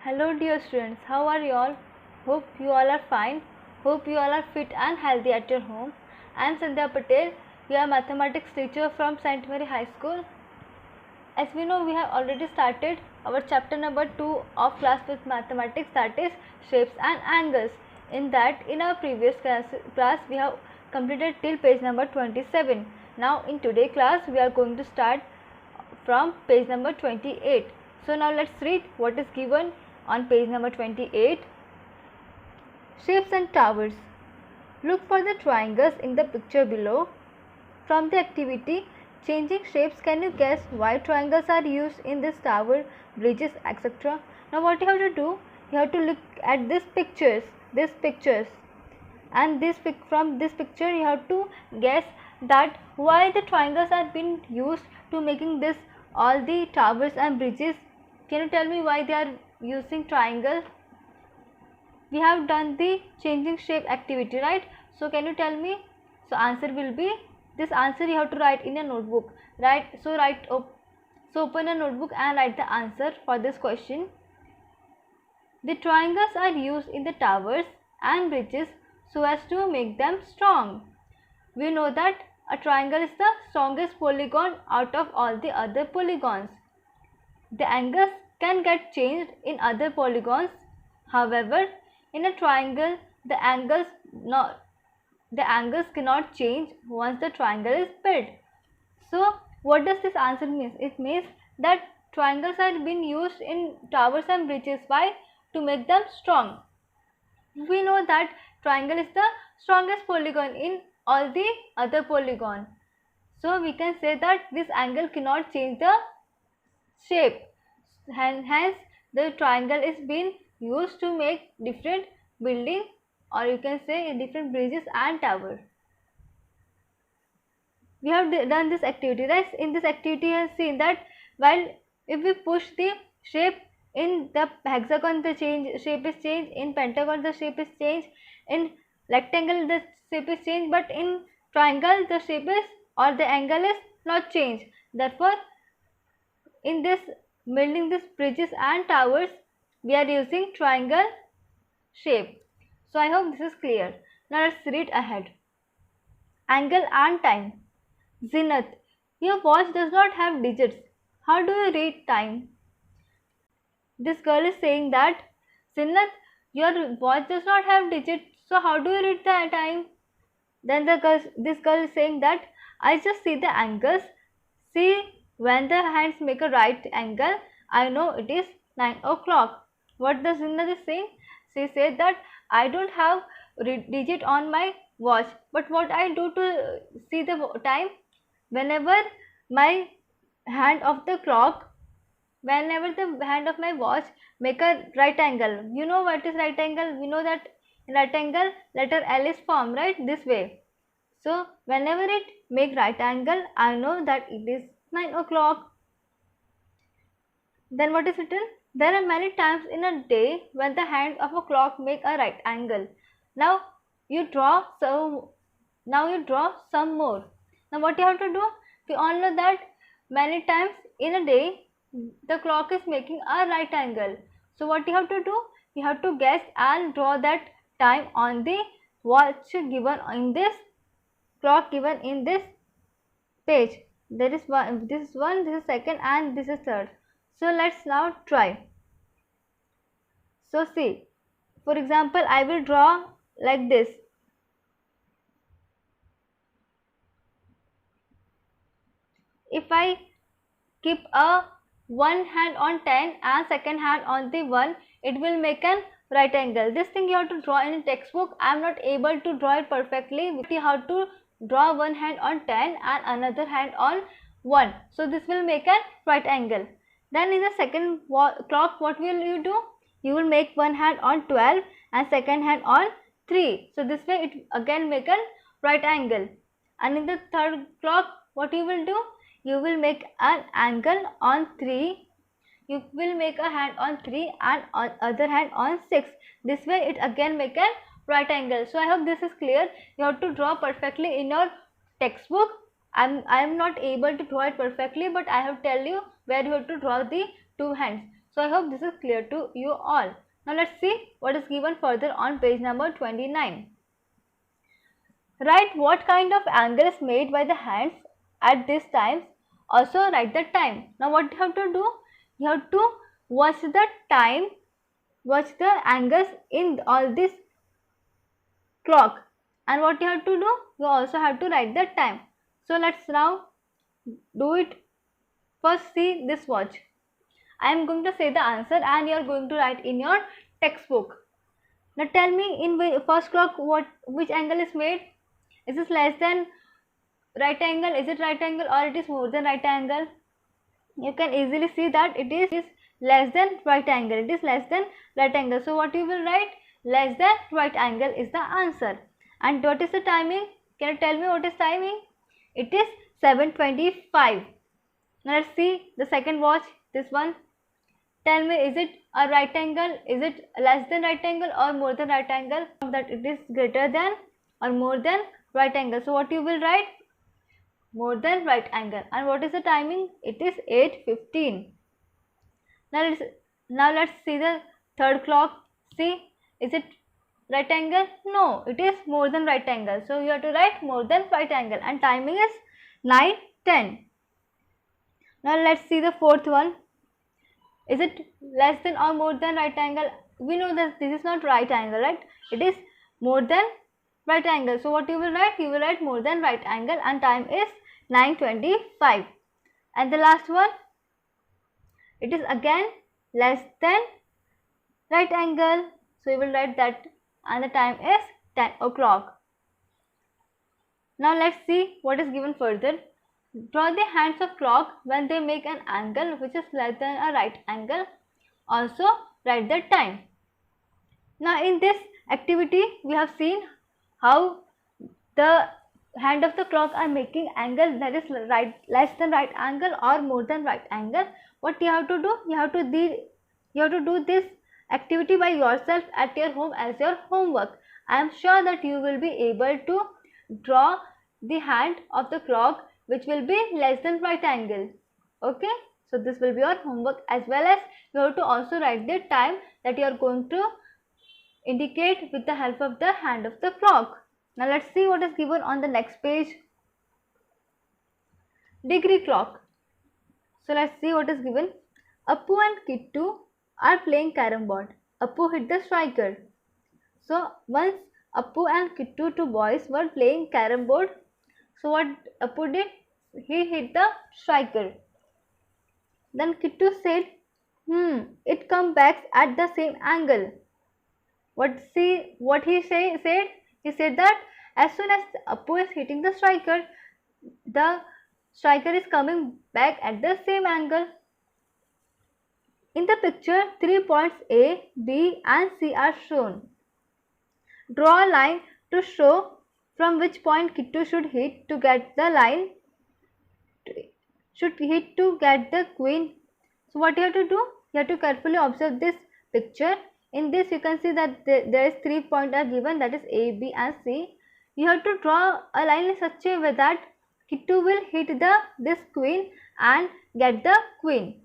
Hello dear students, how are you all? Hope you all are fine. Hope you all are fit and healthy at your home. I am Sandhya Patel, your mathematics teacher from St. Mary High School. As we know, we have already started our chapter number 2 of class with mathematics, that is shapes and angles. In our previous class we have completed till page number 27. Now in today's class we are going to start from page number 28. So now let's read what is given on page number 28. Shapes and towers. Look for the triangles in the picture below. From the activity changing shapes, can you guess why triangles are used in this tower, bridges, etc.? Now what you have to do, you have to look at these pictures, and from this picture you have to guess that why the triangles are being used to making this all the towers and bridges. Can you tell me why they are using triangles? We have done the changing shape activity, right? So can you tell me? So answer will be, this answer you have to write in a notebook, right? So open a notebook and write the answer for this question. The triangles are used in the towers and bridges so as to make them strong. We know that a triangle is the strongest polygon out of all the other polygons. The angles can get changed in other polygons. However, in a triangle, the angles cannot change once the triangle is built. So, what does this answer mean? It means that triangles are being used in towers and bridges. Why? To make them strong. We know that triangle is the strongest polygon in all the other polygons. So, we can say that this angle cannot change the shape. Hence, the triangle is being used to make different buildings, or you can say different bridges and towers. We have done this activity, right? In this activity, I have seen that while if we push the shape in the hexagon, the shape is changed. In pentagon, the shape is changed. In rectangle, the shape is changed. But in triangle, the shape is, or the angle is not changed. Therefore, in this building these bridges and towers, we are using triangle shape. So I hope this is clear. Now let's read ahead. Angle and time. Zenith, your watch does not have digits. How do you read time? This girl is saying that, Zenith, your watch does not have digits. So how do you read the time? Then this girl is saying that, I just see the angles. See, when the hands make a right angle, I know it is 9 o'clock. What does Zinat is saying? She said that I don't have digit on my watch, but what I do to see the time, whenever my hand of the clock, whenever the hand of my watch make a right angle. You know what is right angle? We know that in right angle letter L is formed, right? This way. So whenever it make right angle, I know that it is 9 o'clock. Then what is written? There are many times in a day when the hand of a clock make a right angle. Now you draw some more. Now what you have to do? We all know that many times in a day the clock is making a right angle. So what you have to do? You have to guess and draw that time on the watch given in this clock given in this page. There is one, this is one, this is second, and this is third. So let's now try. So see, for example, I will draw like this. If I keep a one hand on 10 and second hand on the 1, it will make an right angle. This thing you have to draw in a textbook. I am not able to draw it perfectly. You have to draw one hand on 10 and another hand on 1. So this will make a right angle. Then in the second clock, what will you do? You will make one hand on 12 and second hand on 3. So this way it again make a right angle. And in the third clock, what you will do? You will make an angle on 3. You will make a hand on 3 and on other hand on 6. This way it again make a right angle. So I hope this is clear. You have to draw perfectly in your textbook. I am not able to draw it perfectly, but I have tell you where you have to draw the two hands. So I hope this is clear to you all. Now let's see what is given further on page number 29. Write what kind of angle is made by the hands at these times. Also write the time. Now what you have to do? You have to watch the time, watch the angles in all this clock, and what you have to do? You also have to write the time. So let's now do it. First see this watch. I am going to say the answer and you are going to write in your textbook. Now tell me, in first clock which angle is made? Is this less than right angle? Is it right angle or it is more than right angle? You can easily see that it is less than right angle. It is less than right angle. So what you will write? Less than right angle is the answer. And what is the timing? Can you tell me what is timing? It is 7:25. Now let's see the second watch, this one. Tell me, is it a right angle? Is it less than right angle or more than right angle? That it is greater than or more than right angle. So what you will write? More than right angle. And what is the timing? It is 8:15. Now let's see the third clock. See, is it right angle? No, it is more than right angle. So you have to write more than right angle, and timing is 9:10. Now let's see the fourth one. Is it less than or more than right angle? We know that this is not right angle, right? It is more than right angle. So what you will write? You will write more than right angle, and time is 9:25. And the last one, it is again less than right angle. So you will write that, and the time is 10 o'clock. Now let's see what is given further. Draw the hands of clock when they make an angle which is less than a right angle. Also write the time. Now in this activity we have seen how the hand of the clock are making angle that is less than right angle or more than right angle. What you have to do? You have to do this activity by yourself at your home as your homework. I am sure that you will be able to draw the hand of the clock which will be less than right angle. Okay, so this will be your homework, as well as you have to also write the time that you are going to indicate with the help of the hand of the clock. Now let's see what is given on the next page. Degree clock. So let's see what is given. Appu and Kittu are playing carom board. Appu hit the striker. So once Appu and Kittu, two boys, were playing carom board, so what Appu did? He hit the striker. Then Kittu said, it comes back at the same angle. What he said? He said that as soon as Appu is hitting the striker is coming back at the same angle. In the picture, 3 points A, B and C are shown. Draw a line to show from which point Kittu should hit to get the queen. So what you have to do? You have to carefully observe this picture. In this you can see that there is 3 points are given, that is A, B and C. You have to draw a line in such a way that Kittu will hit this queen and get the queen.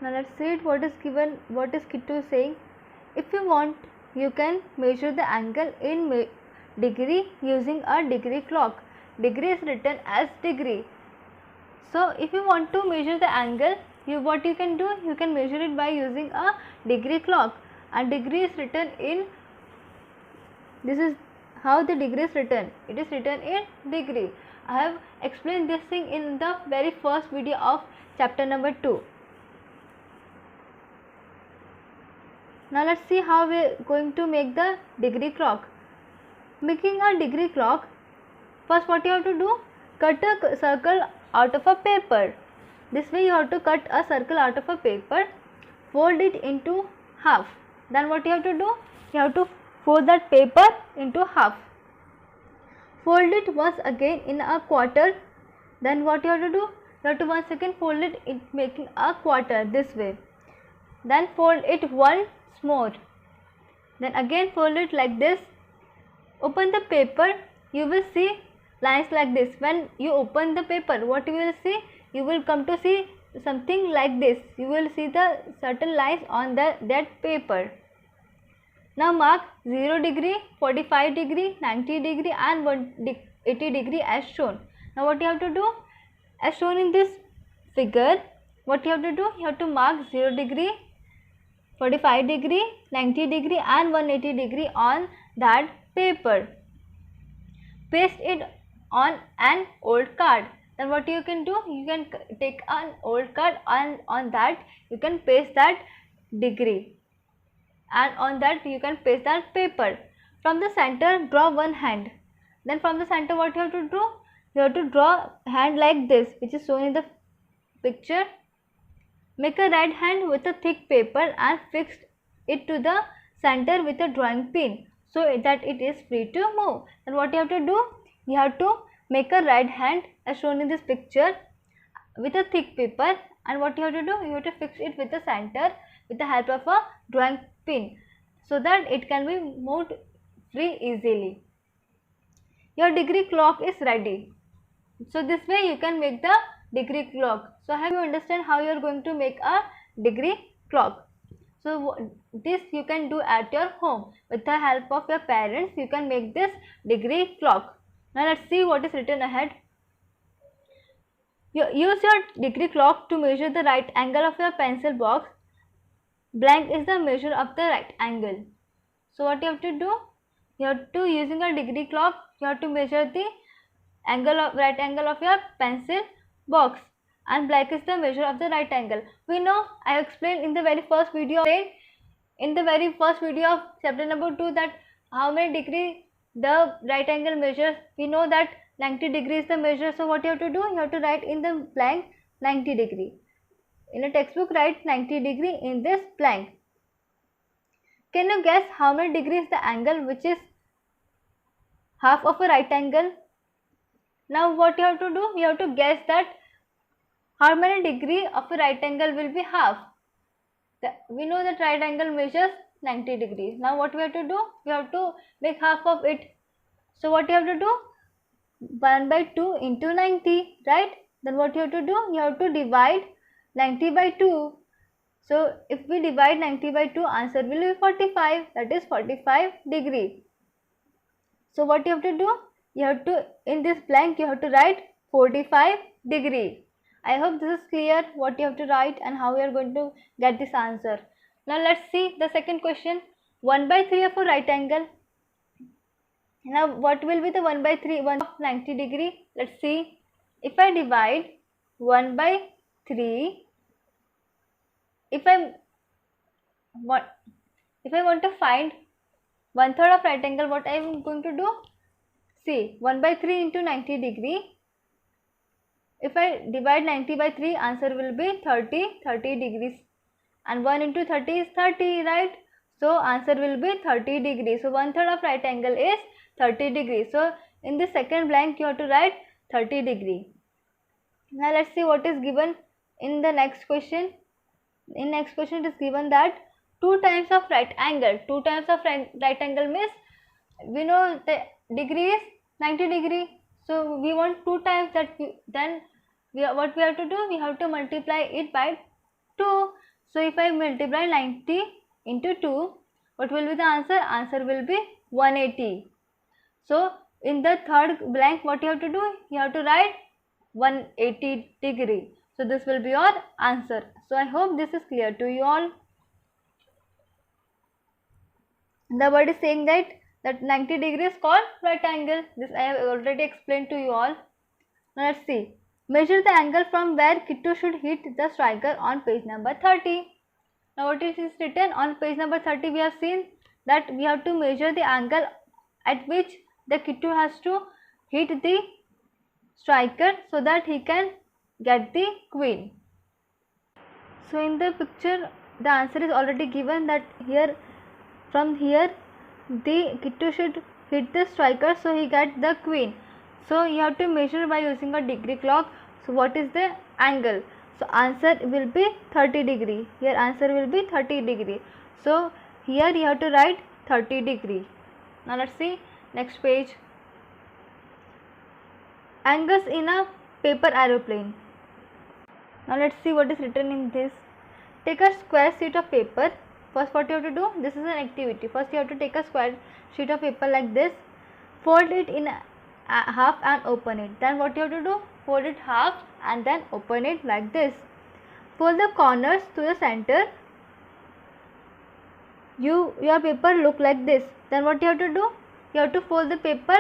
Now let's see it. What is given? What is Kittu saying? If you want, you can measure the angle in degree using a degree clock. Degree is written as degree. So if you want to measure the angle, what you can do? You can measure it by using a degree clock. And degree is written in. This is how the degree is written. It is written in degree. I have explained this thing in the very first video of chapter number 2. Now let's see how we are going to make the degree clock. Making a degree clock, first what you have to do? Cut a circle out of a paper. This way you have to cut a circle out of a paper, fold it into half. Then what you have to do? You have to fold that paper into half. Fold it once again in a quarter. Then what you have to do? You have to once again fold it in making a quarter this way. Then fold it once more. Then again fold it like this. Open the paper. You will see lines like this. When you open the paper, what you will see? You will come to see something like this. You will see the certain lines on that paper. Now mark 0 degree, 45 degree, 90 degree and 180 degree as shown. Now what you have to do? As shown in this figure, what you have to do? You have to mark 0 degree, 45 degree, 90 degree and 180 degree on that paper. Paste it on an old card. Then what you can do? You can take an old card and on that you can paste that degree. And on that you can paste that paper. From the center, draw one hand. Then from the center, what you have to do? You have to draw a hand like this, which is shown in the picture. Make a right hand with a thick paper and fix it to the center with a drawing pin so that it is free to move. And what you have to do? You have to make a right hand as shown in this picture with a thick paper, and what you have to do? You have to fix it with the center with the help of a drawing pin so that it can be moved free easily. Your degree clock is ready. So this way you can make the degree clock. So I hope you understand how you are going to make a degree clock. So this you can do at your home. With the help of your parents, you can make this degree clock. Now let's see what is written ahead. Use your degree clock to measure the right angle of your pencil box. Blank is the measure of the right angle. So what you have to do? You have to, using a degree clock, you have to measure the right angle of your pencil box, and black is the measure of the right angle. We know, I explained in the very first video of chapter number 2 that how many degree the right angle measures. We know that 90 degree is the measure. So what you have to do? You have to write in the blank 90 degree. In a textbook, write 90 degree in this blank. Can you guess how many degrees is the angle which is half of a right angle? Now what you have to do? You have to guess that how many degree of a right angle will be half. We know that right angle measures 90 degrees. Now what we have to do? We have to make half of it. So what you have to do? 1 by 2 into 90, right? Then what you have to do? You have to divide 90 by 2. So if we divide 90 by 2, answer will be 45. That is 45 degree. So what you have to do? You have to, in this blank, you have to write 45 degree. I hope this is clear what you have to write and how you are going to get this answer. Now let's see the second question. 1 by 3 of a right angle. Now what will be the 1 by 3 1 of 90 degree? Let's see. If I divide 1 by 3, if I want to find 1/3 of right angle, what I am going to do? See, 1 by 3 into 90 degree. If I divide 90 by 3, answer will be 30 degrees. And 1 into 30 is 30, right? So answer will be 30 degrees. So 1/3 of right angle is 30 degrees. So in the second blank you have to write 30 degree. Now let's see what is given in the next question. In next question it is given that 2 times of right angle. 2 times of right angle means we know the degree is 90 degree. So we want 2 times that. What we have to do? We have to multiply it by 2. So if I multiply 90 into 2, what will be the answer? Answer will be 180. So in the third blank, what you have to do? You have to write 180 degree. So this will be your answer. So I hope this is clear to you all. The word is saying that 90 degree is called right angle. This I have already explained to you all. Now let's see. Measure the angle from where Kittu should hit the striker on page number 30. Now what is written on page number 30? We have seen that we have to measure the angle at which the Kittu has to hit the striker so that he can get the queen. So in the picture the answer is already given that here, from here the Kittu should hit the striker so he gets the queen. So you have to measure by using a degree clock. So what is the angle? So answer will be 30 degree. Here answer will be 30 degree. So here you have to write 30 degree. Now let's see next page. Angles in a paper aeroplane. Now let's see what is written in this. Take a square sheet of paper. First what you have to do, this is an activity. First you have to take a square sheet of paper like this, fold it in half and open it. Then what you have to do, fold it half and then open it like this. Fold the corners to the center. Your paper look like this. Then what you have to do, you have to fold the paper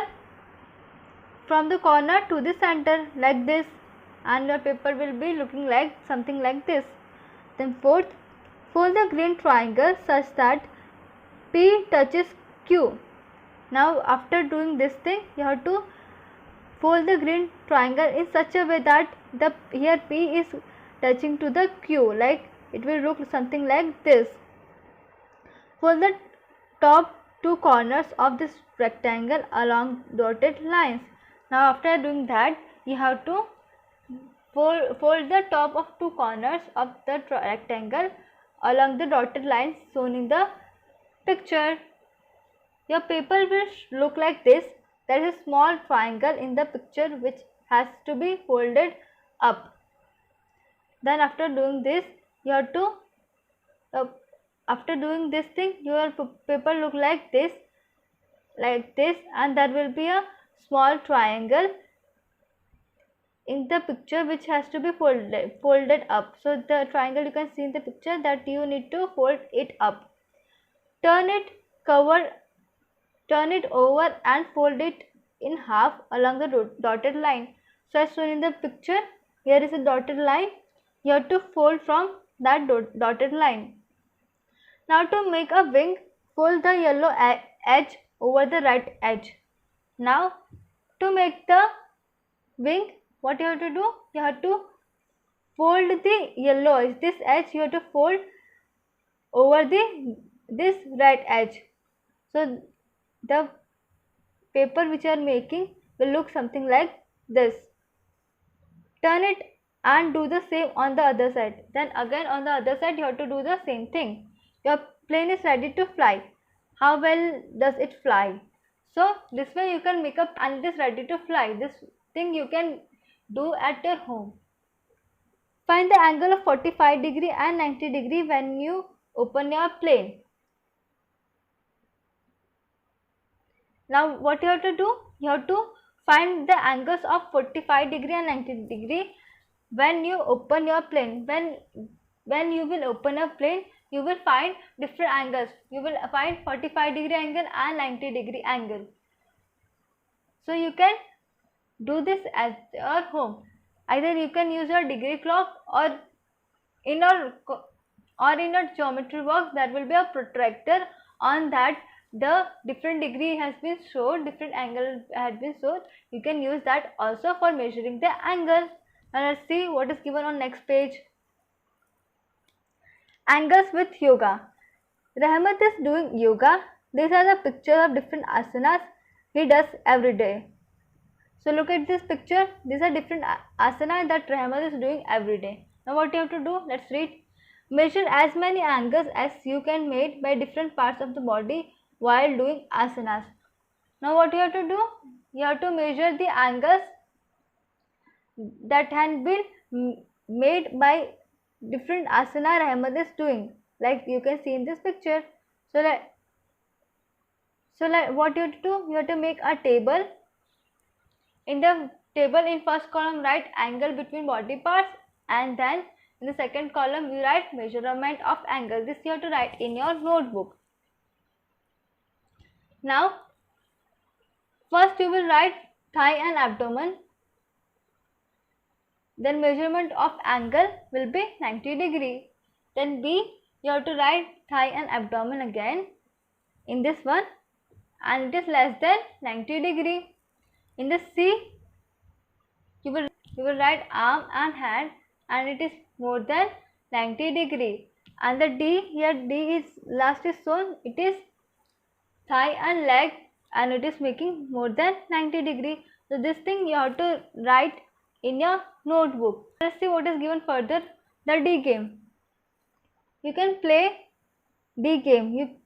from the corner to the center like this, and your paper will be looking like something like this. Then fourth, fold the green triangle such that P touches Q. Now after doing this thing, you have to fold the green triangle in such a way that here P is touching to the Q, like it will look something like this. Fold the top two corners of this rectangle along dotted lines. Now after doing that, you have to fold the top of two corners of the rectangle along the dotted lines shown in the picture. Your paper will look like this. There is a small triangle in the picture which has to be folded up. Then after doing this, you have to after doing this thing, your paper look like this, and there will be a small triangle in the picture which has to be folded up. So the triangle you can see in the picture, that you need to fold it up. Turn it over and fold it in half along the dotted line. So as shown in the picture, here is a dotted line. You have to fold from that dotted line. Now to make a wing, fold the yellow edge over the red edge. Now to make the wing, what you have to do, you have to fold the yellow edge, this edge you have to fold over this red edge. So the paper which you are making will look something like this. Turn it and do the same on the other side. Then again on the other side you have to do the same thing. Your plane is ready to fly. How well does it fly? So this way you can make up and it is ready to fly. This thing you can do at your home. Find the angle of 45 degree and 90 degree when you open your plane. Now what you have to do? You have to find the angles of 45 degree and 90 degree when you open your plane. When you will open a plane, you will find different angles. You will find 45 degree angle and 90 degree angle. So you can do this at your home. Either you can use your degree clock, or in your geometry box there will be a protractor. On that the different degree has been shown, different angle has been shown. You can use that also for measuring the angle. Now let's see what is given on next page. Angles with yoga. Rahmat is doing yoga. These are the pictures of different asanas he does every day. So look at this picture. These are different asanas that Rahmat is doing every day. Now what you have to do? Let's read. Measure as many angles as you can make by different parts of the body while doing asanas. Now what you have to do? You have to measure the angles that have been made by different asana Rahmat is doing, like you can see in this picture. So what you have to do? You have to make a table. In the table, in first column write angle between body parts, and then in the second column you write measurement of angle. This you have to write in your notebook. Now first you will write thigh and abdomen. Then measurement of angle will be 90 degree. Then B, you have to write thigh and abdomen again in this one, and it is less than 90 degree. In the C, you will write arm and hand, and it is more than 90 degree. And the D, here D is last is shown, it is thigh and leg, and it is making more than 90 degree. So this thing you have to write in your notebook. Let's see what is given further. The D game. You can play D game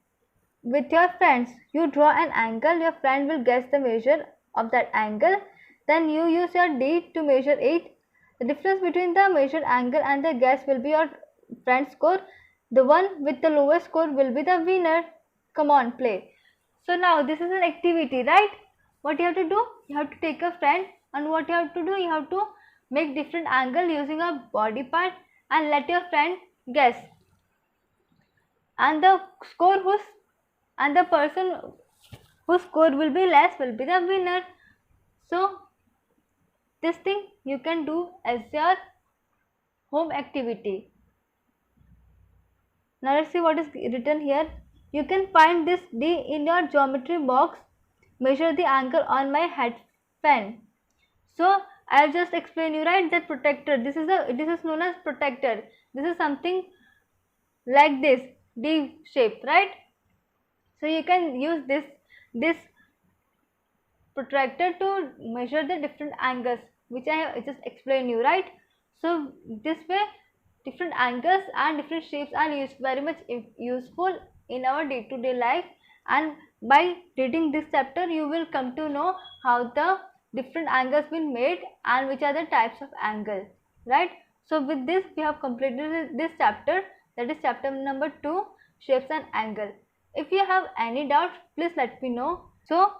with your friends. You draw an angle, your friend will guess the measure of that angle. Then you use your D to measure it. The difference between the measured angle and the guess will be your friend score. The one with the lowest score will be the winner. Come on, play. So now this is an activity, right? What you have to do? You have to take a friend, and what you have to do? You have to make different angle using a body part and let your friend guess. And the score whose and the person whose score will be less will be the winner. So this thing you can do as your home activity. Now let's see what is written here. You can find this D in your geometry box. Measure the angle on my head fan. So I'll just explain you, right, that protector. This is known as protector. This is something like this D shape, right? So you can use this protractor to measure the different angles which I have just explained you, right? So this way different angles and different shapes are very much useful in our day-to-day life, and by reading this chapter you will come to know how the different angles been made and which are the types of angle, right? So with this we have completed this chapter, that is chapter number 2, shapes and angle. If you have any doubts, please let me know. So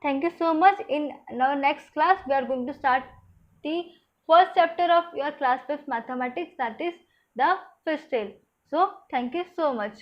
thank you so much. In our next class, we are going to start the first chapter of your class 5 mathematics, that is the fish tail. So, thank you so much.